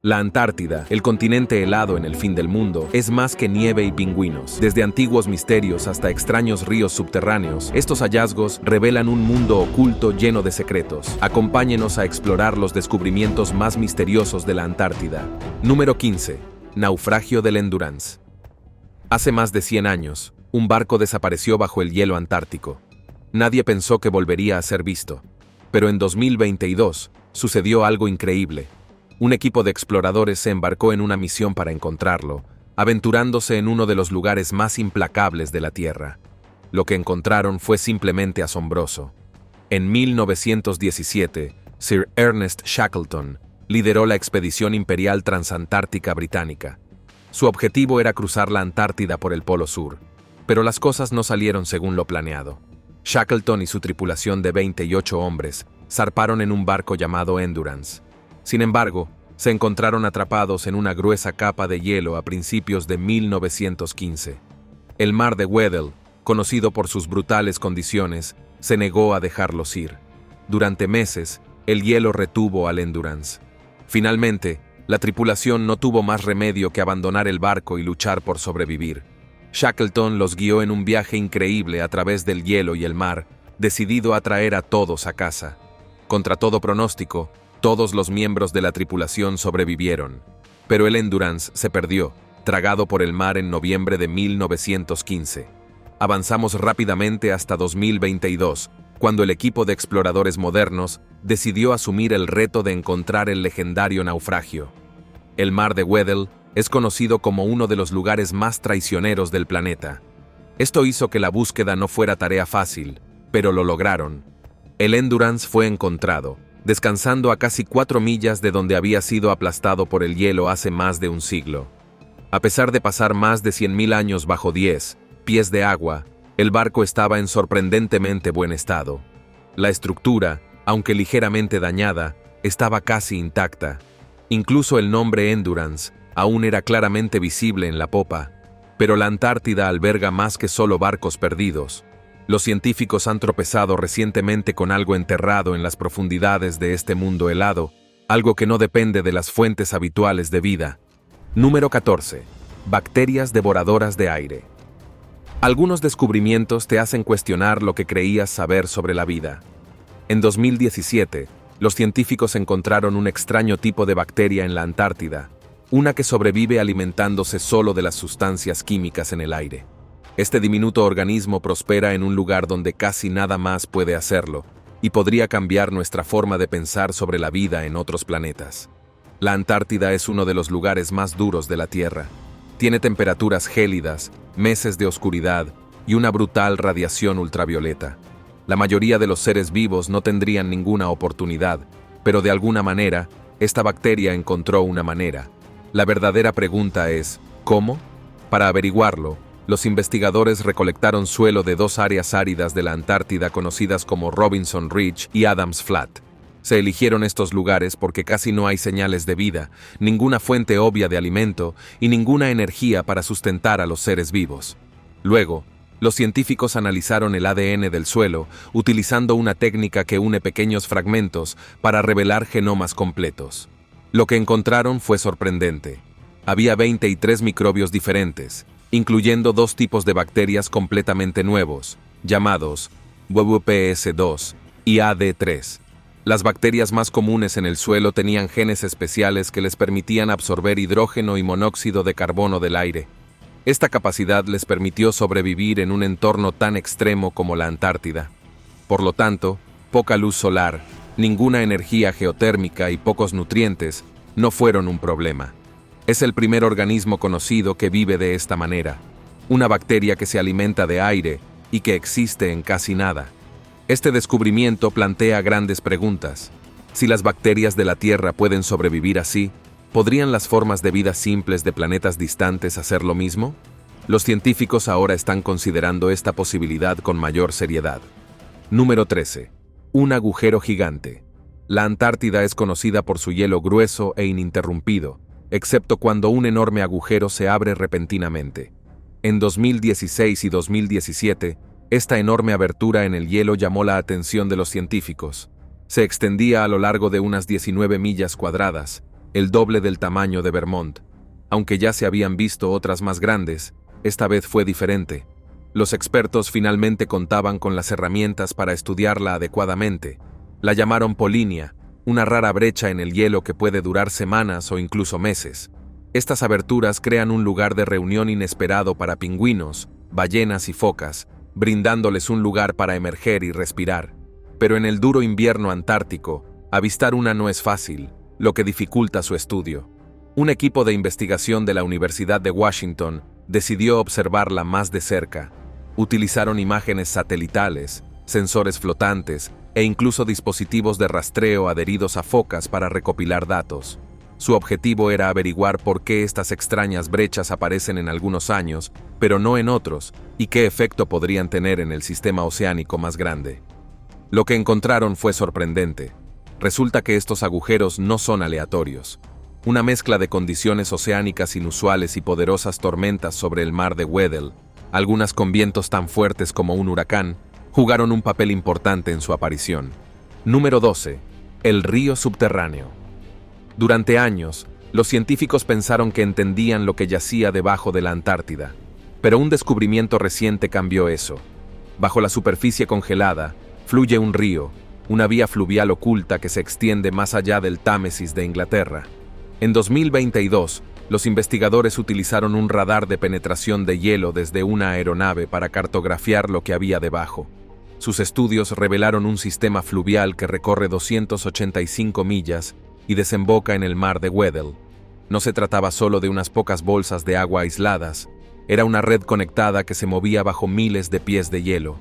La Antártida, el continente helado en el fin del mundo, es más que nieve y pingüinos. Desde antiguos misterios hasta extraños ríos subterráneos, estos hallazgos revelan un mundo oculto lleno de secretos. Acompáñenos a explorar los descubrimientos más misteriosos de la Antártida. Número 15. Naufragio del Endurance. Hace más de 100 años, un barco desapareció bajo el hielo antártico. Nadie pensó que volvería a ser visto. Pero en 2022, sucedió algo increíble. Un equipo de exploradores se embarcó en una misión para encontrarlo, aventurándose en uno de los lugares más implacables de la Tierra. Lo que encontraron fue simplemente asombroso. En 1917, Sir Ernest Shackleton lideró la expedición imperial transantártica británica. Su objetivo era cruzar la Antártida por el Polo Sur, pero las cosas no salieron según lo planeado. Shackleton y su tripulación de 28 hombres zarparon en un barco llamado Endurance. Sin embargo, se encontraron atrapados en una gruesa capa de hielo a principios de 1915. El mar de Weddell, conocido por sus brutales condiciones, se negó a dejarlos ir. Durante meses, el hielo retuvo al Endurance. Finalmente, la tripulación no tuvo más remedio que abandonar el barco y luchar por sobrevivir. Shackleton los guió en un viaje increíble a través del hielo y el mar, decidido a traer a todos a casa. Contra todo pronóstico, todos los miembros de la tripulación sobrevivieron, pero el Endurance se perdió, tragado por el mar en noviembre de 1915. Avanzamos rápidamente hasta 2022, cuando el equipo de exploradores modernos decidió asumir el reto de encontrar el legendario naufragio. El mar de Weddell es conocido como uno de los lugares más traicioneros del planeta. Esto hizo que la búsqueda no fuera tarea fácil, pero lo lograron. El Endurance fue encontrado, descansando a casi 4 millas de donde había sido aplastado por el hielo hace más de un siglo. A pesar de pasar más de 100.000 años bajo 10 pies de agua, el barco estaba en sorprendentemente buen estado. La estructura, aunque ligeramente dañada, estaba casi intacta. Incluso el nombre Endurance aún era claramente visible en la popa. Pero la Antártida alberga más que solo barcos perdidos. Los científicos han tropezado recientemente con algo enterrado en las profundidades de este mundo helado, algo que no depende de las fuentes habituales de vida. Número 14. Bacterias devoradoras de aire. Algunos descubrimientos te hacen cuestionar lo que creías saber sobre la vida. En 2017, los científicos encontraron un extraño tipo de bacteria en la Antártida, una que sobrevive alimentándose solo de las sustancias químicas en el aire. Este diminuto organismo prospera en un lugar donde casi nada más puede hacerlo, y podría cambiar nuestra forma de pensar sobre la vida en otros planetas. La Antártida es uno de los lugares más duros de la Tierra. Tiene temperaturas gélidas, meses de oscuridad y una brutal radiación ultravioleta. La mayoría de los seres vivos no tendrían ninguna oportunidad, pero de alguna manera, esta bacteria encontró una manera. La verdadera pregunta es, ¿cómo? Para averiguarlo, los investigadores recolectaron suelo de 2 áreas áridas de la Antártida conocidas como Robinson Ridge y Adams Flat. Se eligieron estos lugares porque casi no hay señales de vida, ninguna fuente obvia de alimento y ninguna energía para sustentar a los seres vivos. Luego, los científicos analizaron el ADN del suelo utilizando una técnica que une pequeños fragmentos para revelar genomas completos. Lo que encontraron fue sorprendente. Había 23 microbios diferentes, incluyendo 2 tipos de bacterias completamente nuevos, llamados WPS2 y AD3. Las bacterias más comunes en el suelo tenían genes especiales que les permitían absorber hidrógeno y monóxido de carbono del aire. Esta capacidad les permitió sobrevivir en un entorno tan extremo como la Antártida. Por lo tanto, poca luz solar, ninguna energía geotérmica y pocos nutrientes no fueron un problema. Es el primer organismo conocido que vive de esta manera, una bacteria que se alimenta de aire y que existe en casi nada. Este descubrimiento plantea grandes preguntas. Si las bacterias de la Tierra pueden sobrevivir así, ¿podrían las formas de vida simples de planetas distantes hacer lo mismo? Los científicos ahora están considerando esta posibilidad con mayor seriedad. Número 13. Un agujero gigante. La Antártida es conocida por su hielo grueso e ininterrumpido, excepto cuando un enorme agujero se abre repentinamente. En 2016 y 2017, esta enorme abertura en el hielo llamó la atención de los científicos. Se extendía a lo largo de unas 19 millas cuadradas, el doble del tamaño de Vermont. Aunque ya se habían visto otras más grandes, esta vez fue diferente. Los expertos finalmente contaban con las herramientas para estudiarla adecuadamente. La llamaron Polinia, una rara brecha en el hielo que puede durar semanas o incluso meses. Estas aberturas crean un lugar de reunión inesperado para pingüinos, ballenas y focas, brindándoles un lugar para emerger y respirar. Pero en el duro invierno antártico, avistar una no es fácil, lo que dificulta su estudio. Un equipo de investigación de la Universidad de Washington decidió observarla más de cerca. Utilizaron imágenes satelitales, sensores flotantes e incluso dispositivos de rastreo adheridos a focas para recopilar datos. Su objetivo era averiguar por qué estas extrañas brechas aparecen en algunos años, pero no en otros, y qué efecto podrían tener en el sistema oceánico más grande. Lo que encontraron fue sorprendente. Resulta que estos agujeros no son aleatorios. Una mezcla de condiciones oceánicas inusuales y poderosas tormentas sobre el mar de Weddell, algunas con vientos tan fuertes como un huracán, jugaron un papel importante en su aparición. Número 12. El río subterráneo. Durante años, los científicos pensaron que entendían lo que yacía debajo de la Antártida, pero un descubrimiento reciente cambió eso. Bajo la superficie congelada, fluye un río, una vía fluvial oculta que se extiende más allá del Támesis de Inglaterra. En 2022, los investigadores utilizaron un radar de penetración de hielo desde una aeronave para cartografiar lo que había debajo. Sus estudios revelaron un sistema fluvial que recorre 285 millas y desemboca en el mar de Weddell. No se trataba solo de unas pocas bolsas de agua aisladas, era una red conectada que se movía bajo miles de pies de hielo.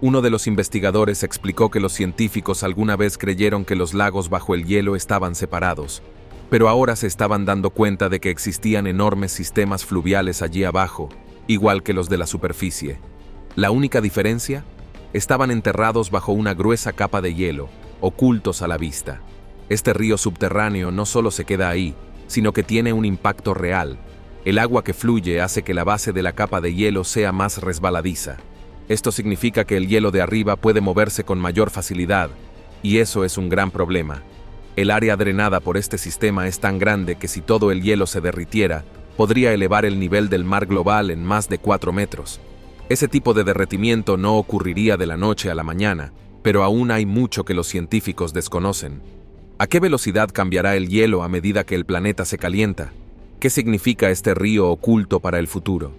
Uno de los investigadores explicó que los científicos alguna vez creyeron que los lagos bajo el hielo estaban separados, pero ahora se estaban dando cuenta de que existían enormes sistemas fluviales allí abajo, igual que los de la superficie. La única diferencia: estaban enterrados bajo una gruesa capa de hielo, ocultos a la vista. Este río subterráneo no solo se queda ahí, sino que tiene un impacto real. El agua que fluye hace que la base de la capa de hielo sea más resbaladiza. Esto significa que el hielo de arriba puede moverse con mayor facilidad, y eso es un gran problema. El área drenada por este sistema es tan grande que si todo el hielo se derritiera, podría elevar el nivel del mar global en más de 4 metros. Ese tipo de derretimiento no ocurriría de la noche a la mañana, pero aún hay mucho que los científicos desconocen. ¿A qué velocidad cambiará el hielo a medida que el planeta se calienta? ¿Qué significa este río oculto para el futuro?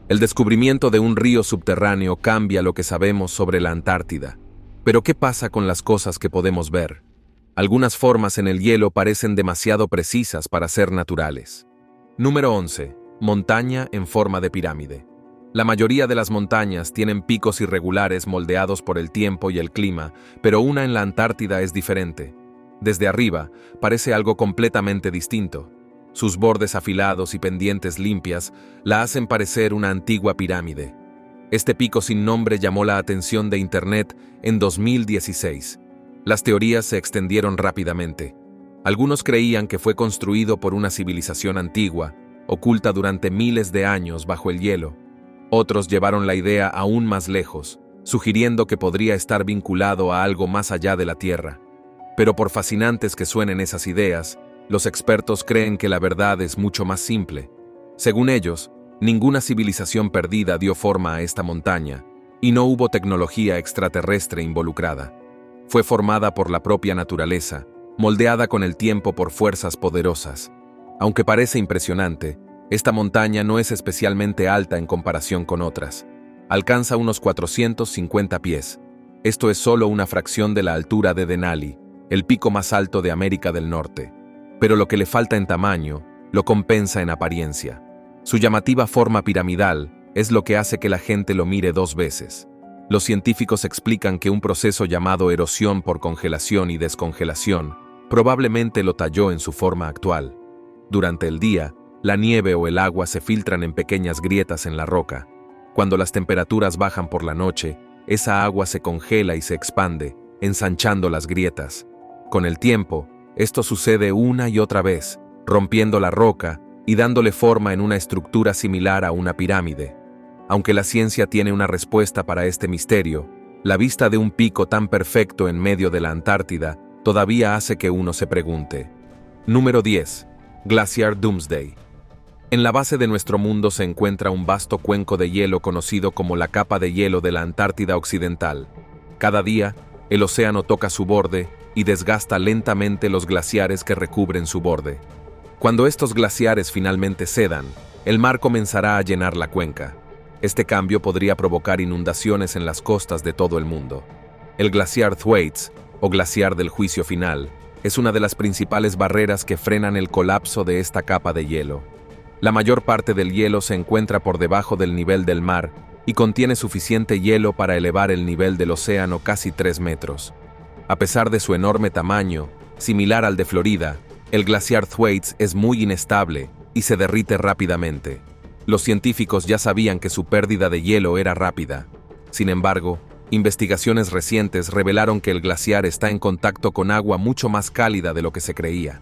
El descubrimiento de un río subterráneo cambia lo que sabemos sobre la Antártida. Pero ¿qué pasa con las cosas que podemos ver? Algunas formas en el hielo parecen demasiado precisas para ser naturales. Número 11. Montaña en forma de pirámide. La mayoría de las montañas tienen picos irregulares moldeados por el tiempo y el clima, pero una en la Antártida es diferente. Desde arriba, parece algo completamente distinto. Sus bordes afilados y pendientes limpias la hacen parecer una antigua pirámide. Este pico sin nombre llamó la atención de Internet en 2016. Las teorías se extendieron rápidamente. Algunos creían que fue construido por una civilización antigua, oculta durante miles de años bajo el hielo. Otros llevaron la idea aún más lejos, sugiriendo que podría estar vinculado a algo más allá de la Tierra. Pero por fascinantes que suenen esas ideas, los expertos creen que la verdad es mucho más simple. Según ellos, ninguna civilización perdida dio forma a esta montaña, y no hubo tecnología extraterrestre involucrada. Fue formada por la propia naturaleza, moldeada con el tiempo por fuerzas poderosas. Aunque parece impresionante, esta montaña no es especialmente alta en comparación con otras. Alcanza unos 450 pies. Esto es solo una fracción de la altura de Denali, el pico más alto de América del Norte. Pero lo que le falta en tamaño, lo compensa en apariencia. Su llamativa forma piramidal es lo que hace que la gente lo mire 2 veces. Los científicos explican que un proceso llamado erosión por congelación y descongelación probablemente lo talló en su forma actual. Durante el día, la nieve o el agua se filtran en pequeñas grietas en la roca. Cuando las temperaturas bajan por la noche, esa agua se congela y se expande, ensanchando las grietas. Con el tiempo, esto sucede una y otra vez, rompiendo la roca y dándole forma en una estructura similar a una pirámide. Aunque la ciencia tiene una respuesta para este misterio, la vista de un pico tan perfecto en medio de la Antártida todavía hace que uno se pregunte: Número 10. Glaciar Doomsday. En la base de nuestro mundo se encuentra un vasto cuenco de hielo conocido como la capa de hielo de la Antártida Occidental. Cada día, el océano toca su borde y desgasta lentamente los glaciares que recubren su borde. Cuando estos glaciares finalmente cedan, el mar comenzará a llenar la cuenca. Este cambio podría provocar inundaciones en las costas de todo el mundo. El glaciar Thwaites, o glaciar del juicio final, es una de las principales barreras que frenan el colapso de esta capa de hielo. La mayor parte del hielo se encuentra por debajo del nivel del mar y contiene suficiente hielo para elevar el nivel del océano casi 3 metros. A pesar de su enorme tamaño, similar al de Florida, el glaciar Thwaites es muy inestable y se derrite rápidamente. Los científicos ya sabían que su pérdida de hielo era rápida. Sin embargo, investigaciones recientes revelaron que el glaciar está en contacto con agua mucho más cálida de lo que se creía.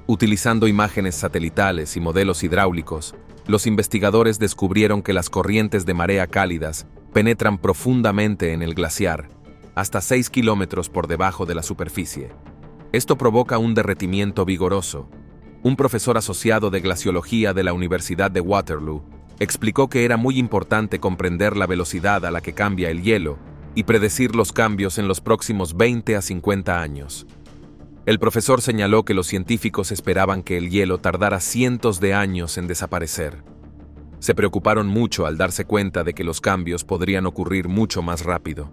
Utilizando imágenes satelitales y modelos hidráulicos, los investigadores descubrieron que las corrientes de marea cálidas penetran profundamente en el glaciar, hasta 6 kilómetros por debajo de la superficie. Esto provoca un derretimiento vigoroso. Un profesor asociado de glaciología de la Universidad de Waterloo explicó que era muy importante comprender la velocidad a la que cambia el hielo y predecir los cambios en los próximos 20 a 50 años. El profesor señaló que los científicos esperaban que el hielo tardara cientos de años en desaparecer. Se preocuparon mucho al darse cuenta de que los cambios podrían ocurrir mucho más rápido.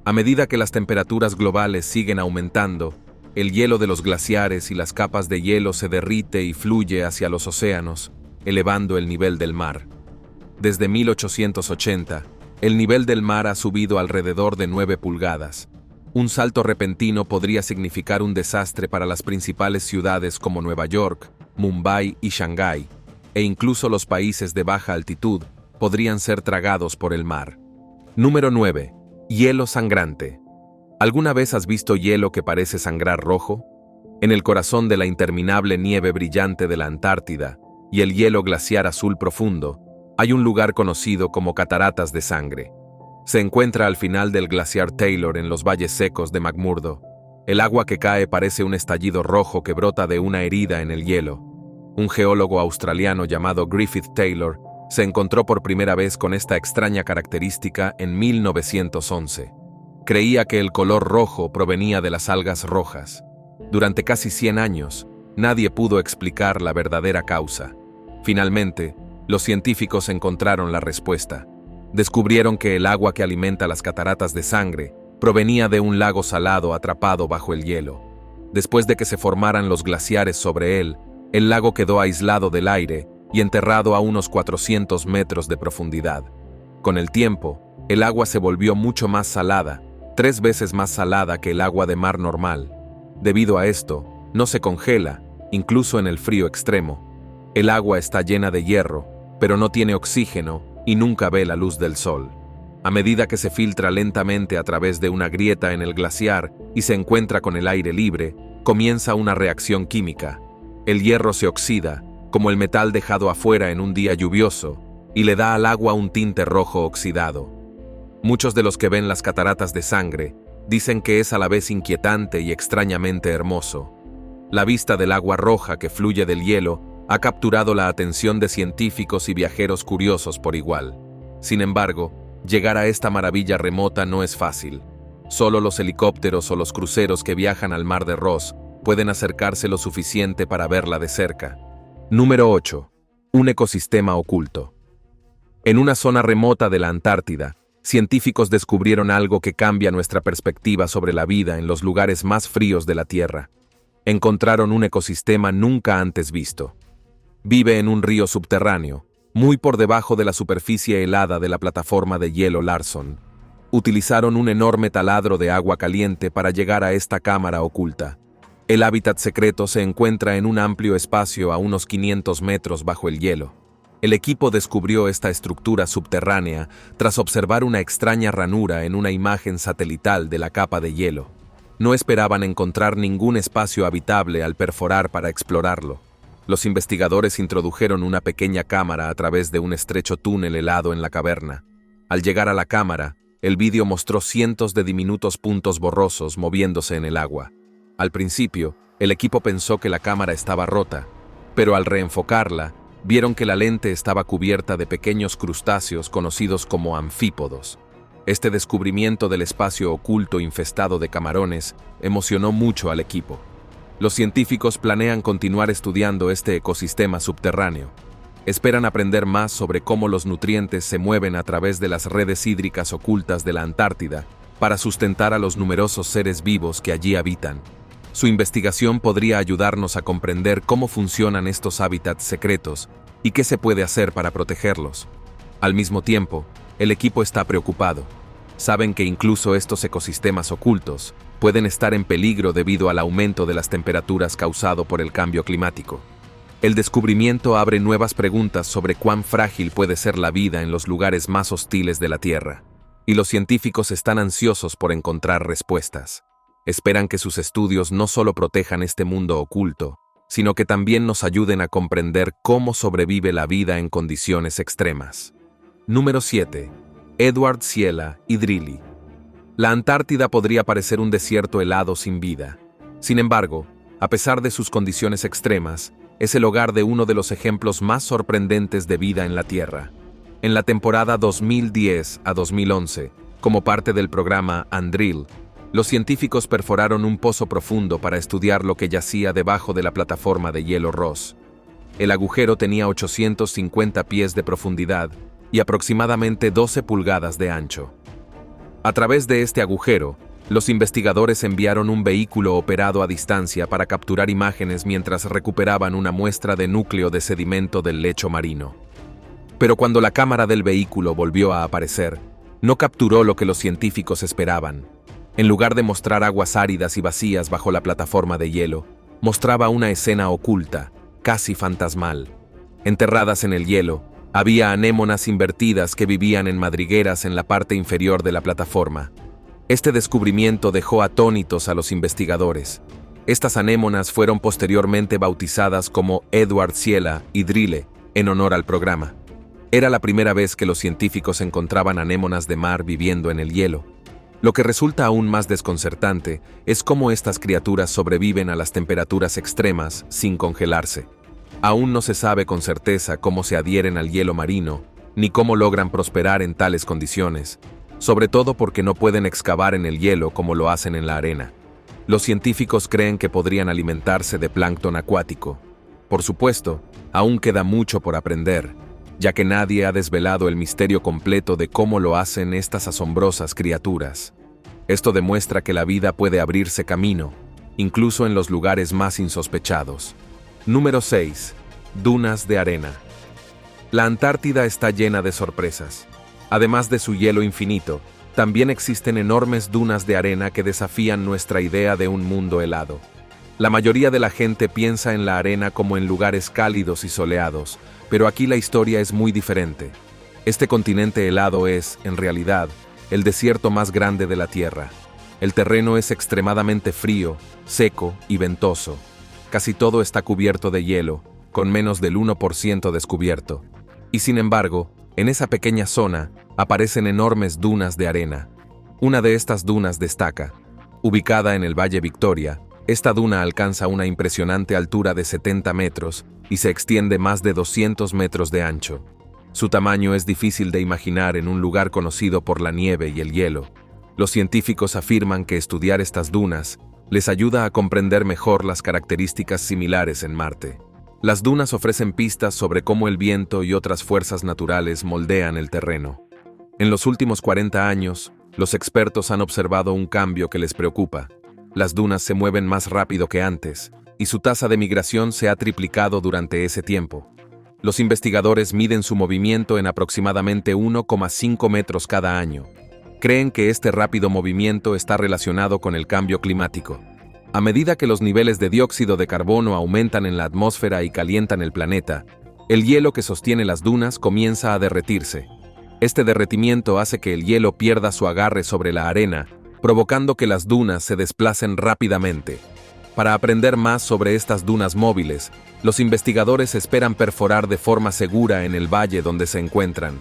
A medida que las temperaturas globales siguen aumentando, el hielo de los glaciares y las capas de hielo se derrite y fluye hacia los océanos, elevando el nivel del mar. Desde 1880, el nivel del mar ha subido alrededor de 9 pulgadas. Un salto repentino podría significar un desastre para las principales ciudades como Nueva York, Mumbai y Shanghái, e incluso los países de baja altitud podrían ser tragados por el mar. Número 9. Hielo sangrante. ¿Alguna vez has visto hielo que parece sangrar rojo? En el corazón de la interminable nieve brillante de la Antártida y el hielo glaciar azul profundo, hay un lugar conocido como Cataratas de Sangre. Se encuentra al final del glaciar Taylor en los valles secos de McMurdo. El agua que cae parece un estallido rojo que brota de una herida en el hielo. Un geólogo australiano llamado Griffith Taylor se encontró por primera vez con esta extraña característica en 1911. Creía que el color rojo provenía de las algas rojas. Durante casi 100 años, nadie pudo explicar la verdadera causa. Finalmente, los científicos encontraron la respuesta. Descubrieron que el agua que alimenta las cataratas de sangre provenía de un lago salado atrapado bajo el hielo. Después de que se formaran los glaciares sobre él, el lago quedó aislado del aire y enterrado a unos 400 metros de profundidad. Con el tiempo, el agua se volvió mucho más salada, 3 veces más salada que el agua de mar normal. Debido a esto, no se congela, incluso en el frío extremo. El agua está llena de hierro, pero no tiene oxígeno y nunca ve la luz del sol. A medida que se filtra lentamente a través de una grieta en el glaciar y se encuentra con el aire libre, comienza una reacción química. El hierro se oxida, como el metal dejado afuera en un día lluvioso, y le da al agua un tinte rojo oxidado. Muchos de los que ven las cataratas de sangre dicen que es a la vez inquietante y extrañamente hermoso. La vista del agua roja que fluye del hielo ha capturado la atención de científicos y viajeros curiosos por igual. Sin embargo, llegar a esta maravilla remota no es fácil. Solo los helicópteros o los cruceros que viajan al mar de Ross pueden acercarse lo suficiente para verla de cerca. Número 8. Un ecosistema oculto. En una zona remota de la Antártida, científicos descubrieron algo que cambia nuestra perspectiva sobre la vida en los lugares más fríos de la Tierra. Encontraron un ecosistema nunca antes visto. Vive en un río subterráneo, muy por debajo de la superficie helada de la plataforma de hielo Larson. Utilizaron un enorme taladro de agua caliente para llegar a esta cámara oculta. El hábitat secreto se encuentra en un amplio espacio a unos 500 metros bajo el hielo. El equipo descubrió esta estructura subterránea tras observar una extraña ranura en una imagen satelital de la capa de hielo. No esperaban encontrar ningún espacio habitable al perforar para explorarlo. Los investigadores introdujeron una pequeña cámara a través de un estrecho túnel helado en la caverna. Al llegar a la cámara, el vídeo mostró cientos de diminutos puntos borrosos moviéndose en el agua. Al principio, El equipo pensó que la cámara estaba rota, pero al reenfocarla, vieron que la lente estaba cubierta de pequeños crustáceos conocidos como anfípodos. Este descubrimiento del espacio oculto infestado de camarones emocionó mucho al equipo. Los científicos planean continuar estudiando este ecosistema subterráneo. Esperan aprender más sobre cómo los nutrientes se mueven a través de las redes hídricas ocultas de la Antártida para sustentar a los numerosos seres vivos que allí habitan. Su investigación podría ayudarnos a comprender cómo funcionan estos hábitats secretos y qué se puede hacer para protegerlos. Al mismo tiempo, el equipo está preocupado. Saben que incluso estos ecosistemas ocultos pueden estar en peligro debido al aumento de las temperaturas causado por el cambio climático. El descubrimiento abre nuevas preguntas sobre cuán frágil puede ser la vida en los lugares más hostiles de la Tierra, y los científicos están ansiosos por encontrar respuestas. Esperan que sus estudios no solo protejan este mundo oculto, sino que también nos ayuden a comprender cómo sobrevive la vida en condiciones extremas. Número 7. Edward Ciela y Drilly. La Antártida podría parecer un desierto helado sin vida. Sin embargo, a pesar de sus condiciones extremas, es el hogar de uno de los ejemplos más sorprendentes de vida en la Tierra. En la temporada 2010 a 2011, como parte del programa Andril, los científicos perforaron un pozo profundo para estudiar lo que yacía debajo de la plataforma de hielo Ross. El agujero tenía 850 pies de profundidad y aproximadamente 12 pulgadas de ancho. A través de este agujero, los investigadores enviaron un vehículo operado a distancia para capturar imágenes mientras recuperaban una muestra de núcleo de sedimento del lecho marino. Pero cuando la cámara del vehículo volvió a aparecer, no capturó lo que los científicos esperaban. En lugar de mostrar aguas áridas y vacías bajo la plataforma de hielo, mostraba una escena oculta, casi fantasmal. Enterradas en el hielo, había anémonas invertidas que vivían en madrigueras en la parte inferior de la plataforma. Este descubrimiento dejó atónitos a los investigadores. Estas anémonas fueron posteriormente bautizadas como Edward Ciela y Drilly, en honor al programa. Era la primera vez que los científicos encontraban anémonas de mar viviendo en el hielo. Lo que resulta aún más desconcertante es cómo estas criaturas sobreviven a las temperaturas extremas sin congelarse. Aún no se sabe con certeza cómo se adhieren al hielo marino, ni cómo logran prosperar en tales condiciones, sobre todo porque no pueden excavar en el hielo como lo hacen en la arena. Los científicos creen que podrían alimentarse de plancton acuático. Por supuesto, aún queda mucho por aprender, ya que nadie ha desvelado el misterio completo de cómo lo hacen estas asombrosas criaturas. Esto demuestra que la vida puede abrirse camino, incluso en los lugares más insospechados. Número 6. Dunas de arena. La Antártida está llena de sorpresas. Además de su hielo infinito, también existen enormes dunas de arena que desafían nuestra idea de un mundo helado. La mayoría de la gente piensa en la arena como en lugares cálidos y soleados, pero aquí la historia es muy diferente. Este continente helado es, en realidad, el desierto más grande de la Tierra. El terreno es extremadamente frío, seco y ventoso. Casi todo está cubierto de hielo, con menos del 1% descubierto. Y sin embargo, en esa pequeña zona, aparecen enormes dunas de arena. Una de estas dunas destaca. Ubicada en el Valle Victoria, esta duna alcanza una impresionante altura de 70 metros y se extiende más de 200 metros de ancho. Su tamaño es difícil de imaginar en un lugar conocido por la nieve y el hielo. Los científicos afirman que estudiar estas dunas les ayuda a comprender mejor las características similares en Marte. Las dunas ofrecen pistas sobre cómo el viento y otras fuerzas naturales moldean el terreno. En los últimos 40 años, los expertos han observado un cambio que les preocupa. Las dunas se mueven más rápido que antes, y su tasa de migración se ha triplicado durante ese tiempo. Los investigadores miden su movimiento en aproximadamente 1,5 metros cada año. Creen que este rápido movimiento está relacionado con el cambio climático. A medida que los niveles de dióxido de carbono aumentan en la atmósfera y calientan el planeta, el hielo que sostiene las dunas comienza a derretirse. Este derretimiento hace que el hielo pierda su agarre sobre la arena, provocando que las dunas se desplacen rápidamente. Para aprender más sobre estas dunas móviles, los investigadores esperan perforar de forma segura en el valle donde se encuentran.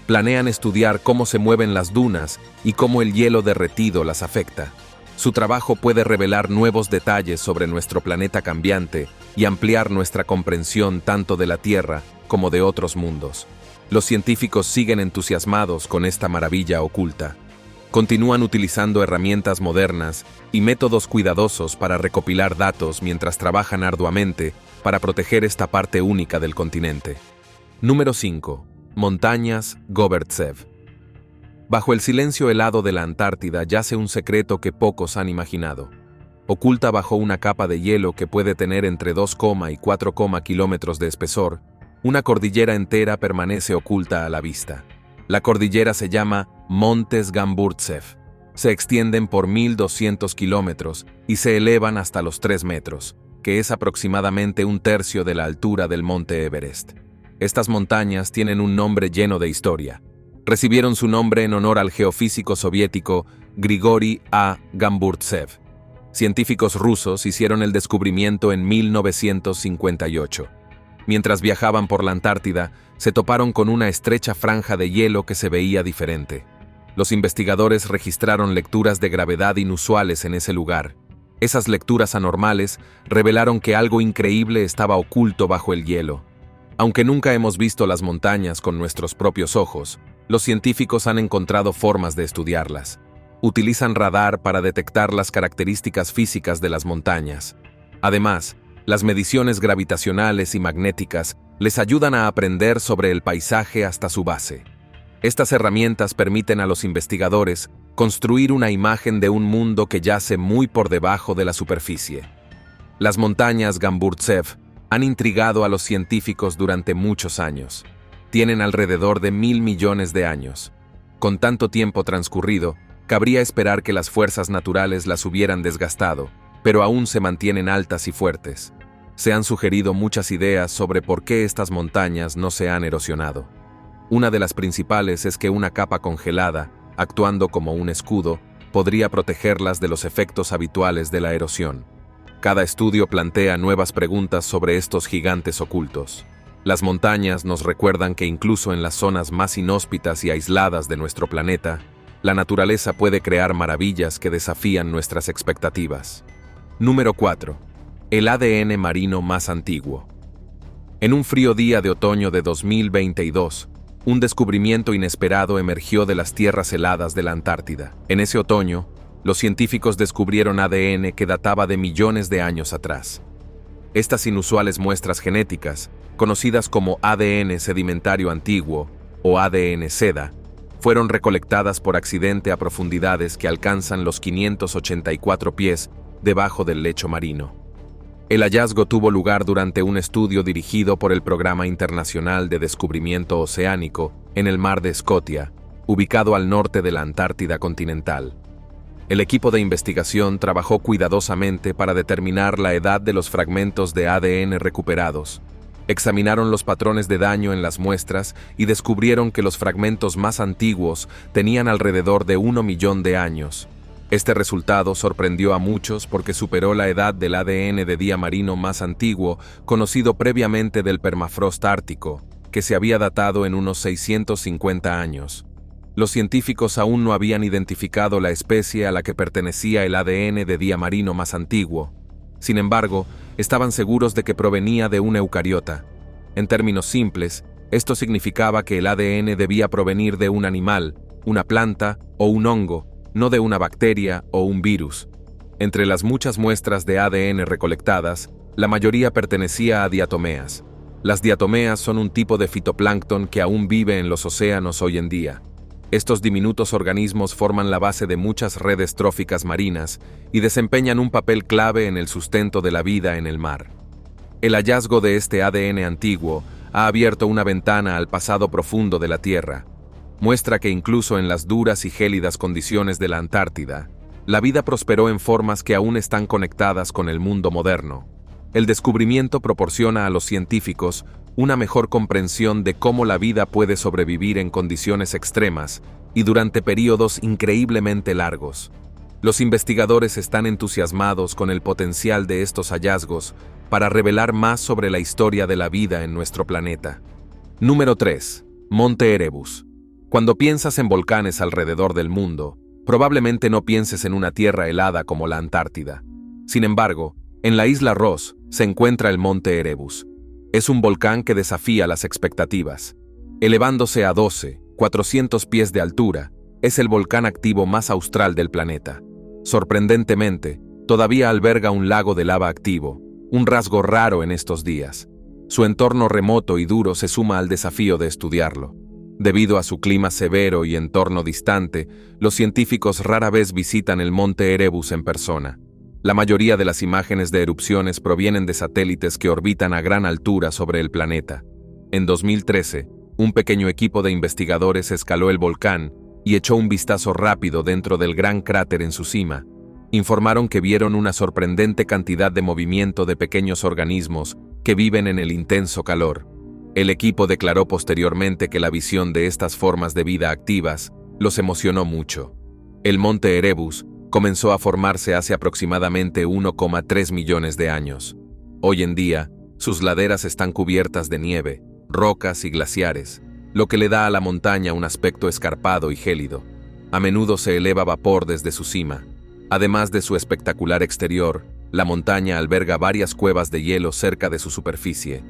Planean estudiar cómo se mueven las dunas y cómo el hielo derretido las afecta. Su trabajo puede revelar nuevos detalles sobre nuestro planeta cambiante y ampliar nuestra comprensión tanto de la Tierra como de otros mundos. Los científicos siguen entusiasmados con esta maravilla oculta. Continúan utilizando herramientas modernas y métodos cuidadosos para recopilar datos mientras trabajan arduamente para proteger esta parte única del continente. Número 5. Montañas Gobertsev. Bajo el silencio helado de la Antártida yace un secreto que pocos han imaginado. Oculta bajo una capa de hielo que puede tener entre 2, y 4 kilómetros de espesor, una cordillera entera permanece oculta a la vista. La cordillera se llama Montes Gamburtsev. Se extienden por 1.200 kilómetros y se elevan hasta los 3 metros, que es aproximadamente un tercio de la altura del monte Everest. Estas montañas tienen un nombre lleno de historia. Recibieron su nombre en honor al geofísico soviético Grigori A. Gamburtsev. Científicos rusos hicieron el descubrimiento en 1958. Mientras viajaban por la Antártida, se toparon con una estrecha franja de hielo que se veía diferente. Los investigadores registraron lecturas de gravedad inusuales en ese lugar. Esas lecturas anormales revelaron que algo increíble estaba oculto bajo el hielo. Aunque nunca hemos visto las montañas con nuestros propios ojos, los científicos han encontrado formas de estudiarlas. Utilizan radar para detectar las características físicas de las montañas. Además, las mediciones gravitacionales y magnéticas les ayudan a aprender sobre el paisaje hasta su base. Estas herramientas permiten a los investigadores construir una imagen de un mundo que yace muy por debajo de la superficie. Las montañas Gamburtsev han intrigado a los científicos durante muchos años. Tienen alrededor de 1.000 millones de años. Con tanto tiempo transcurrido, cabría esperar que las fuerzas naturales las hubieran desgastado, pero aún se mantienen altas y fuertes. Se han sugerido muchas ideas sobre por qué estas montañas no se han erosionado. Una de las principales es que una capa congelada, actuando como un escudo, podría protegerlas de los efectos habituales de la erosión. Cada estudio plantea nuevas preguntas sobre estos gigantes ocultos. Las montañas nos recuerdan que incluso en las zonas más inhóspitas y aisladas de nuestro planeta, la naturaleza puede crear maravillas que desafían nuestras expectativas. Número 4. El ADN marino más antiguo. En un frío día de otoño de 2022, un descubrimiento inesperado emergió de las tierras heladas de la Antártida. En ese otoño, los científicos descubrieron ADN que databa de millones de años atrás. Estas inusuales muestras genéticas, conocidas como ADN sedimentario antiguo o ADN seda, fueron recolectadas por accidente a profundidades que alcanzan los 584 pies debajo del lecho marino. El hallazgo tuvo lugar durante un estudio dirigido por el Programa Internacional de Descubrimiento Oceánico en el Mar de Scotia, ubicado al norte de la Antártida continental. El equipo de investigación trabajó cuidadosamente para determinar la edad de los fragmentos de ADN recuperados. Examinaron los patrones de daño en las muestras y descubrieron que los fragmentos más antiguos tenían alrededor de 1 millón de años. Este resultado sorprendió a muchos porque superó la edad del ADN de día marino más antiguo, conocido previamente del permafrost ártico, que se había datado en unos 650 años. Los científicos aún no habían identificado la especie a la que pertenecía el ADN de día marino más antiguo. Sin embargo, estaban seguros de que provenía de un eucariota. En términos simples, esto significaba que el ADN debía provenir de un animal, una planta o un hongo, no de una bacteria o un virus. Entre las muchas muestras de ADN recolectadas, la mayoría pertenecía a diatomeas. Las diatomeas son un tipo de fitoplancton que aún vive en los océanos hoy en día. Estos diminutos organismos forman la base de muchas redes tróficas marinas y desempeñan un papel clave en el sustento de la vida en el mar. El hallazgo de este ADN antiguo ha abierto una ventana al pasado profundo de la Tierra. Muestra que incluso en las duras y gélidas condiciones de la Antártida, la vida prosperó en formas que aún están conectadas con el mundo moderno. El descubrimiento proporciona a los científicos una mejor comprensión de cómo la vida puede sobrevivir en condiciones extremas y durante períodos increíblemente largos. Los investigadores están entusiasmados con el potencial de estos hallazgos para revelar más sobre la historia de la vida en nuestro planeta. Número 3. Monte Erebus. Cuando piensas en volcanes alrededor del mundo, Probablemente no pienses en una tierra helada como la Antártida. Sin embargo, en la isla Ross se encuentra el monte Erebus. Es un volcán que desafía las expectativas. Elevándose a 400 pies de altura, es el volcán activo más austral del planeta. Sorprendentemente, todavía alberga un lago de lava activo, un rasgo raro en estos días. Su entorno remoto y duro se suma al desafío de estudiarlo. Debido a su clima severo y entorno distante, los científicos rara vez visitan el monte Erebus en persona. La mayoría de las imágenes de erupciones provienen de satélites que orbitan a gran altura sobre el planeta. En 2013, un pequeño equipo de investigadores escaló el volcán y echó un vistazo rápido dentro del gran cráter en su cima. Informaron que vieron una sorprendente cantidad de movimiento de pequeños organismos que viven en el intenso calor. El equipo declaró posteriormente que la visión de estas formas de vida activas los emocionó mucho. El monte Erebus comenzó a formarse hace aproximadamente 1,3 millones de años. Hoy en día, sus laderas están cubiertas de nieve, rocas y glaciares, lo que le da a la montaña un aspecto escarpado y gélido. A menudo se eleva vapor desde su cima. Además de su espectacular exterior, la montaña alberga varias cuevas de hielo cerca de su superficie.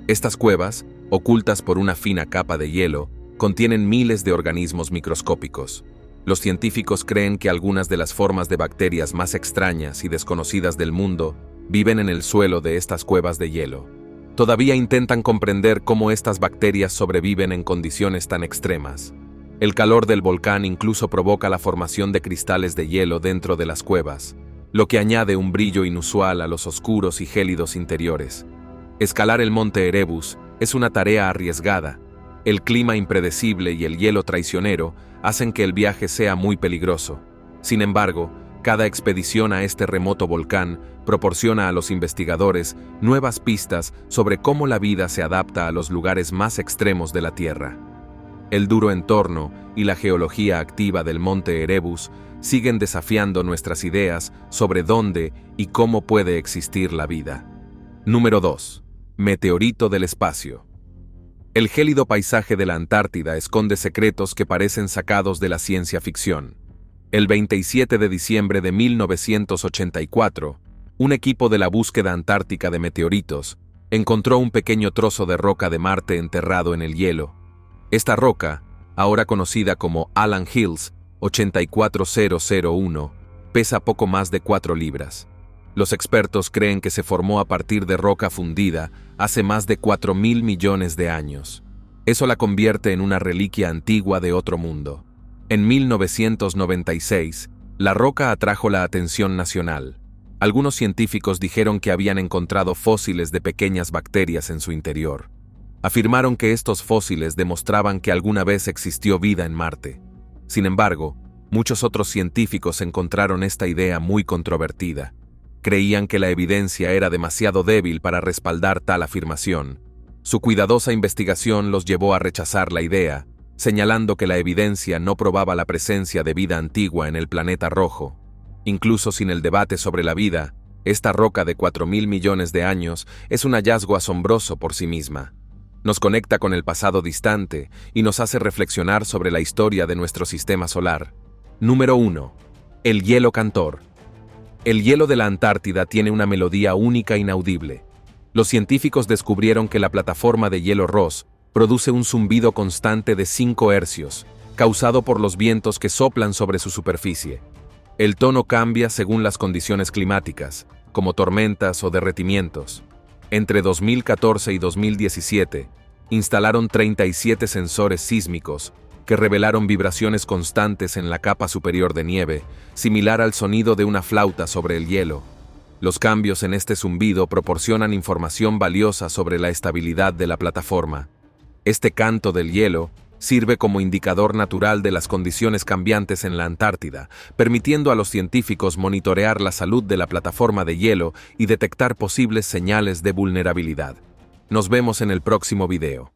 Estas cuevas, ocultas por una fina capa de hielo, contienen miles de organismos microscópicos. Los científicos creen que algunas de las formas de bacterias más extrañas y desconocidas del mundo viven en el suelo de estas cuevas de hielo. Todavía intentan comprender cómo estas bacterias sobreviven en condiciones tan extremas. El calor del volcán incluso provoca la formación de cristales de hielo dentro de las cuevas, lo que añade un brillo inusual a los oscuros y gélidos interiores. Escalar el monte Erebus es una tarea arriesgada. El clima impredecible y el hielo traicionero hacen que el viaje sea muy peligroso. Sin embargo, cada expedición a este remoto volcán proporciona a los investigadores nuevas pistas sobre cómo la vida se adapta a los lugares más extremos de la Tierra. El duro entorno y la geología activa del monte Erebus siguen desafiando nuestras ideas sobre dónde y cómo puede existir la vida. Número 2. Meteorito del espacio. El gélido paisaje de la Antártida esconde secretos que parecen sacados de la ciencia ficción. El 27 de diciembre de 1984, un equipo de la búsqueda antártica de meteoritos encontró un pequeño trozo de roca de Marte enterrado en el hielo. Esta roca, ahora conocida como Allan Hills 84001, pesa poco más de 4 libras. Los expertos creen que se formó a partir de roca fundida hace más de 4.000 millones de años. Eso la convierte en una reliquia antigua de otro mundo. En 1996, la roca atrajo la atención nacional. Algunos científicos dijeron que habían encontrado fósiles de pequeñas bacterias en su interior. Afirmaron que estos fósiles demostraban que alguna vez existió vida en Marte. Sin embargo, muchos otros científicos encontraron esta idea muy controvertida. Creían que la evidencia era demasiado débil para respaldar tal afirmación. Su cuidadosa investigación los llevó a rechazar la idea, señalando que la evidencia no probaba la presencia de vida antigua en el planeta rojo. Incluso sin el debate sobre la vida, esta roca de 4.000 millones de años es un hallazgo asombroso por sí misma. Nos conecta con el pasado distante y nos hace reflexionar sobre la historia de nuestro sistema solar. Número 1. El hielo cantor. El hielo de la Antártida tiene una melodía única e inaudible. Los científicos descubrieron que la plataforma de hielo Ross produce un zumbido constante de 5 hercios, causado por los vientos que soplan sobre su superficie. El tono cambia según las condiciones climáticas, como tormentas o derretimientos. Entre 2014 y 2017, instalaron 37 sensores sísmicos que revelaron vibraciones constantes en la capa superior de nieve, similar al sonido de una flauta sobre el hielo. Los cambios en este zumbido proporcionan información valiosa sobre la estabilidad de la plataforma. Este canto del hielo sirve como indicador natural de las condiciones cambiantes en la Antártida, permitiendo a los científicos monitorear la salud de la plataforma de hielo y detectar posibles señales de vulnerabilidad. Nos vemos en el próximo video.